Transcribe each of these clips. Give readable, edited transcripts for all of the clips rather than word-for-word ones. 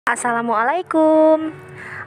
Assalamualaikum.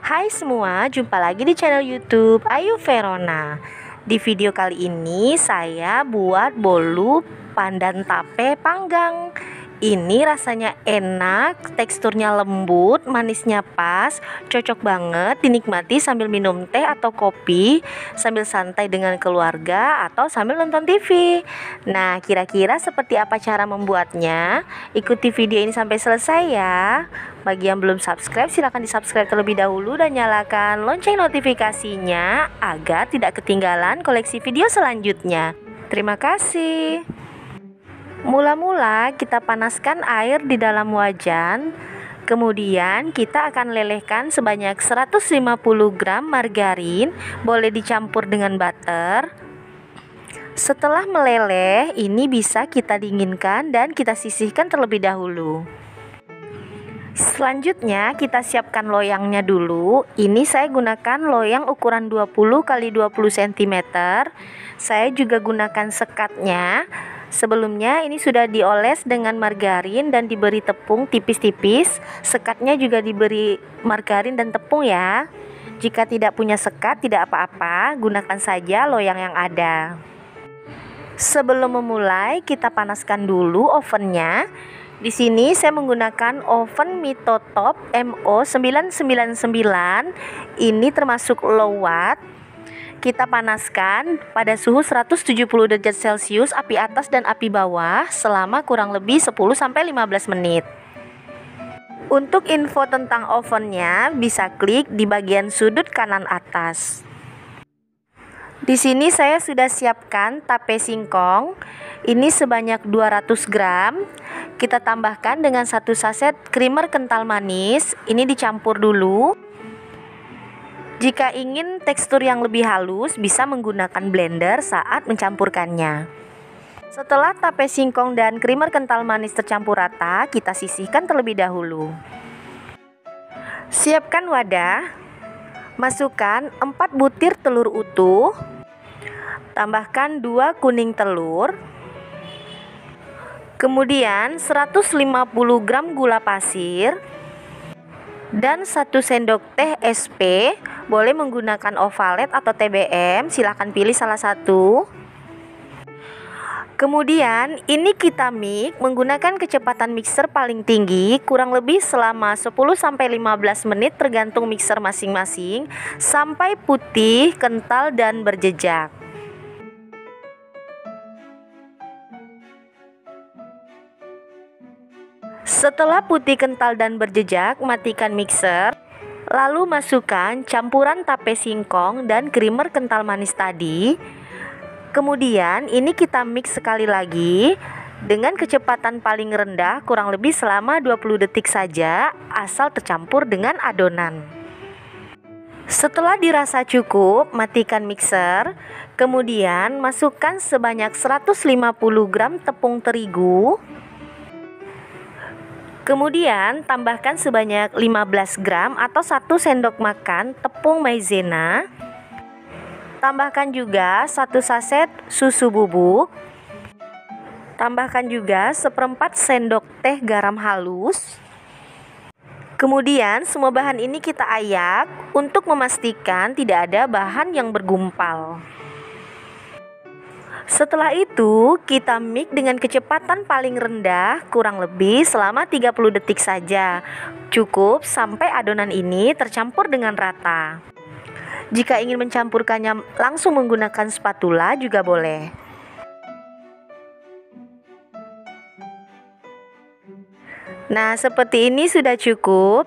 Hai semua, jumpa lagi di channel YouTube Ayu Verona. Di video kali ini saya buat bolu pandan tape panggang. Ini rasanya enak, teksturnya lembut, manisnya pas, cocok banget dinikmati sambil minum teh atau kopi, sambil santai dengan keluarga atau sambil nonton TV. Nah, kira-kira seperti apa cara membuatnya? Ikuti video ini sampai selesai ya. Bagi yang belum subscribe, silahkan di subscribe terlebih dahulu dan nyalakan lonceng notifikasinya agar tidak ketinggalan koleksi video selanjutnya. Terima kasih. Mula-mula kita panaskan air di dalam wajan. Kemudian kita akan lelehkan sebanyak 150 gram margarin, boleh dicampur dengan butter. Setelah meleleh, ini bisa kita dinginkan dan kita sisihkan terlebih dahulu. Selanjutnya kita siapkan loyangnya dulu. Ini saya gunakan loyang ukuran 20 x 20 cm. Saya juga gunakan sekatnya. Sebelumnya ini sudah dioles dengan margarin dan diberi tepung tipis-tipis. Sekatnya juga diberi margarin dan tepung ya. Jika tidak punya sekat tidak apa-apa, gunakan saja loyang yang ada. Sebelum memulai, kita panaskan dulu ovennya. Di sini saya menggunakan oven Mitotop MO999. Ini termasuk low watt. Kita panaskan pada suhu 170 derajat Celcius, api atas dan api bawah selama kurang lebih 10-15 menit. Untuk info tentang ovennya bisa klik di bagian sudut kanan atas. Di sini saya sudah siapkan tape singkong. Ini sebanyak 200 gram. Kita tambahkan dengan 1 saset creamer kental manis. Ini dicampur dulu. Jika ingin tekstur yang lebih halus, bisa menggunakan blender saat mencampurkannya. Setelah tape singkong dan creamer kental manis tercampur rata, kita sisihkan terlebih dahulu. Siapkan wadah. Masukkan 4 butir telur utuh. Tambahkan 2 kuning telur. Kemudian 150 gram gula pasir dan 1 sendok teh SP. Boleh menggunakan ovalet atau TBM, silahkan pilih salah satu. Kemudian ini kita mix menggunakan kecepatan mixer paling tinggi, kurang lebih selama 10-15 menit tergantung mixer masing-masing, sampai putih, kental dan berjejak. Setelah putih, kental dan berjejak, matikan mixer. Lalu masukkan campuran tape singkong dan creamer kental manis tadi. Kemudian ini kita mix sekali lagi dengan kecepatan paling rendah, kurang lebih selama 20 detik saja, asal tercampur dengan adonan. Setelah dirasa cukup, matikan mixer. Kemudian masukkan sebanyak 150 gram tepung terigu. Kemudian tambahkan sebanyak 15 gram atau 1 sendok makan tepung maizena. Tambahkan juga 1 saset susu bubuk. Tambahkan juga 1/4 sendok teh garam halus. Kemudian semua bahan ini kita ayak untuk memastikan tidak ada bahan yang bergumpal. Setelah itu, kita mix dengan kecepatan paling rendah, kurang lebih selama 30 detik saja. Cukup sampai adonan ini tercampur dengan rata. Jika ingin mencampurkannya langsung menggunakan spatula juga boleh. Nah, seperti ini sudah cukup.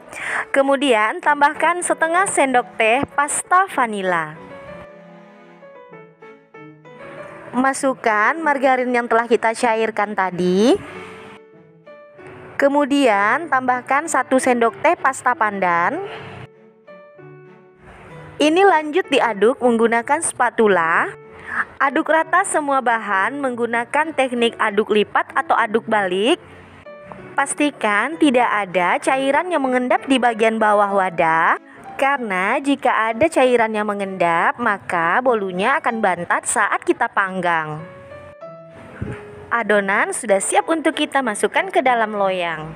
Kemudian tambahkan setengah sendok teh pasta vanila. Masukkan margarin yang telah kita cairkan tadi. Kemudian tambahkan 1 sendok teh pasta pandan. Ini lanjut diaduk menggunakan spatula. Aduk rata semua bahan menggunakan teknik aduk lipat atau aduk balik. Pastikan tidak ada cairan yang mengendap di bagian bawah wadah. Karena jika ada cairan yang mengendap, maka bolunya akan bantat saat kita panggang. Adonan sudah siap untuk kita masukkan ke dalam loyang.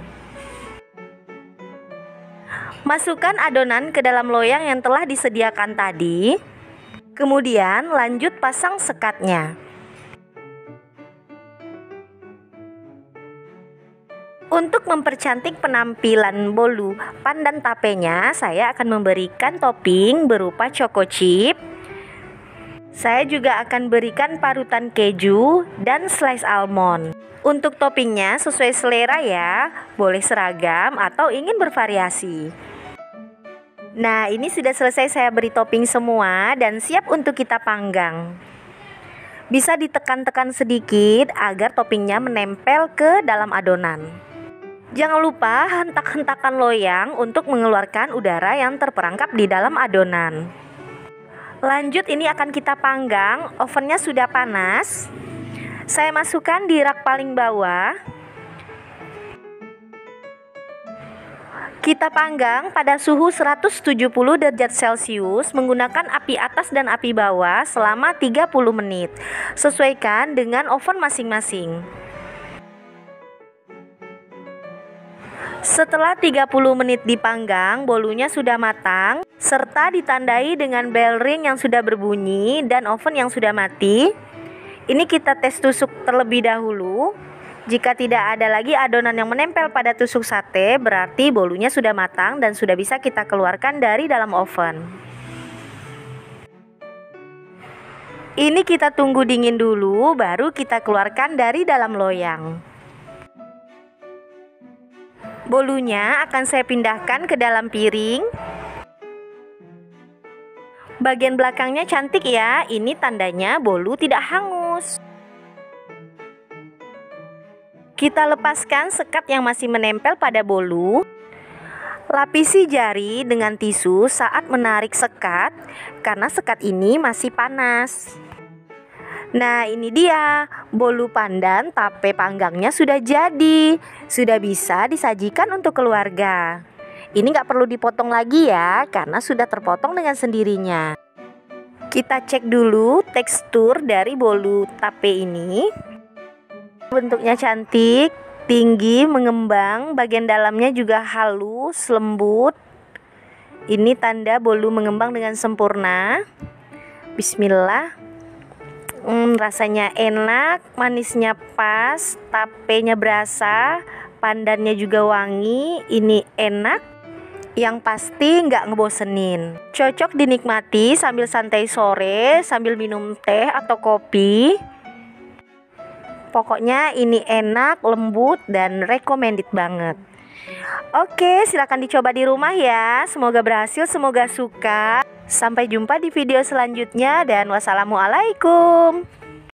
Masukkan adonan ke dalam loyang yang telah disediakan tadi. Kemudian lanjut pasang sekatnya. Untuk mempercantik penampilan bolu pandan tapenya, saya akan memberikan topping berupa choco chip. Saya juga akan berikan parutan keju dan slice almond. Untuk toppingnya sesuai selera ya, boleh seragam atau ingin bervariasi. Nah, ini sudah selesai saya beri topping semua dan siap untuk kita panggang. Bisa ditekan-tekan sedikit agar toppingnya menempel ke dalam adonan. Jangan lupa hentak-hentakan loyang untuk mengeluarkan udara yang terperangkap di dalam adonan. Lanjut, ini akan kita panggang. Ovennya sudah panas. Saya masukkan di rak paling bawah. Kita panggang pada suhu 170 derajat Celcius menggunakan api atas dan api bawah selama 30 menit. Sesuaikan dengan oven masing-masing. Setelah 30 menit dipanggang, bolunya sudah matang serta ditandai dengan bell ring yang sudah berbunyi dan oven yang sudah mati. Ini kita tes tusuk terlebih dahulu. Jika tidak ada lagi adonan yang menempel pada tusuk sate, berarti bolunya sudah matang dan sudah bisa kita keluarkan dari dalam oven. Ini kita tunggu dingin dulu, baru kita keluarkan dari dalam loyang. Bolunya akan saya pindahkan ke dalam piring. Bagian belakangnya cantik ya, ini tandanya bolu tidak hangus. Kita lepaskan sekat yang masih menempel pada bolu. Lapisi jari dengan tisu saat menarik sekat, karena sekat ini masih panas. Nah, ini dia, bolu pandan tape panggangnya sudah jadi. Sudah bisa disajikan untuk keluarga. Ini nggak perlu dipotong lagi ya, karena sudah terpotong dengan sendirinya. Kita cek dulu tekstur dari bolu tape ini. Bentuknya cantik, tinggi, mengembang, bagian dalamnya juga halus, lembut. Ini tanda bolu mengembang dengan sempurna. Bismillah. Rasanya enak, manisnya pas, tapenya berasa, pandannya juga wangi. Ini enak, yang pasti nggak ngebosenin. Cocok dinikmati sambil santai sore, sambil minum teh atau kopi. Pokoknya ini enak, lembut, dan recommended banget. Oke, silahkan dicoba di rumah ya. Semoga berhasil, semoga suka. Sampai jumpa di video selanjutnya dan wassalamualaikum.